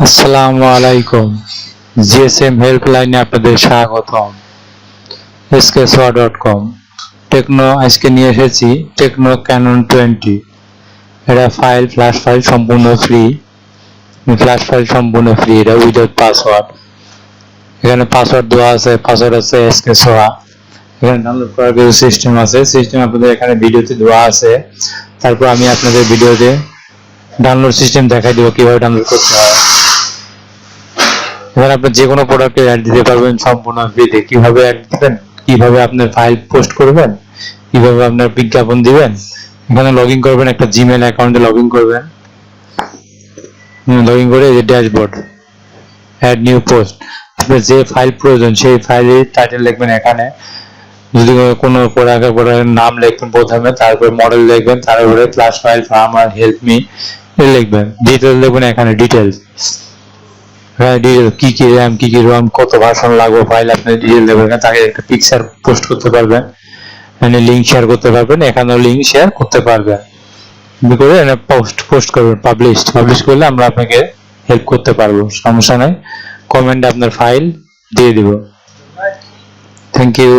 আসসালামু আলাইকুম। জিএসএম হেল্পলাইনে আপনাদের স্বাগতম। sksoha.com টেকনো আজকে নিয়ে এসেছি টেকনো ক্যানন 20। এটা ফ্ল্যাশ ফাইল সম্পূর্ণ ফ্রি। এটা উইদাউট পাসওয়ার্ড। এখানে পাসওয়ার্ড দেওয়া আছে, পাসওয়ার্ড আছে sksoha। এখানে ডাউনলোড করার কিছু সিস্টেম আছে, সিস্টেম আপনাদের এখানে ভিডিওতে দেওয়া আছে। তারপর আমি আপনাদের ভিডিওতে ডাউনলোড সিস্টেম দেখাই দেবো কিভাবে ডাউনলোড করতে হয়। এখানে আপনি যে কোনো প্রোডাক্টে অ্যাড দিতে পারবেন সম্পূর্ণ ফ্রিতে। কিভাবে অ্যাড দিবেন, কিভাবে আপনার ফাইল পোস্ট করবেন, কিভাবে আপনার বিজ্ঞাপন দিবেন। এখানে লগইন করবেন, একটা জিমেইল অ্যাকাউন্টে লগইন করবেন। লগইন করে এই যে ড্যাশবোর্ড, অ্যাড নিউ পোস্ট। আপনার যে ফাইল প্রয়োজন সেই ফাইলের টাইটেল লিখবেন এখানে। যদি কোনো প্রোডাক্টের নাম লিখবেন প্রথমে, তারপর মডেল লিখবেন, তারপরে class file farmer help me লিখবেন। ডিটেলস লিখবেন এখানে, ডিটেলস। হ্যাঁ, ডিটেল কি কি র্যাম, কি কি রম, কত ভার্সন লাগবে ফাইল, আপনি ডিটেল দেবেন। তাকে একটা পিকচার পোস্ট করতে পারবেন, এখানে লিংক শেয়ার করতে পারবেন, এখানেও লিংক শেয়ার করতে পারবেন। করে পোস্ট করবেন, পাবলিশ করলে আমরা আপনাকে হেল্প করতে পারবো, সমস্যা নাই। কমেন্টে আপনার ফাইল দিয়ে দিব। Thank you.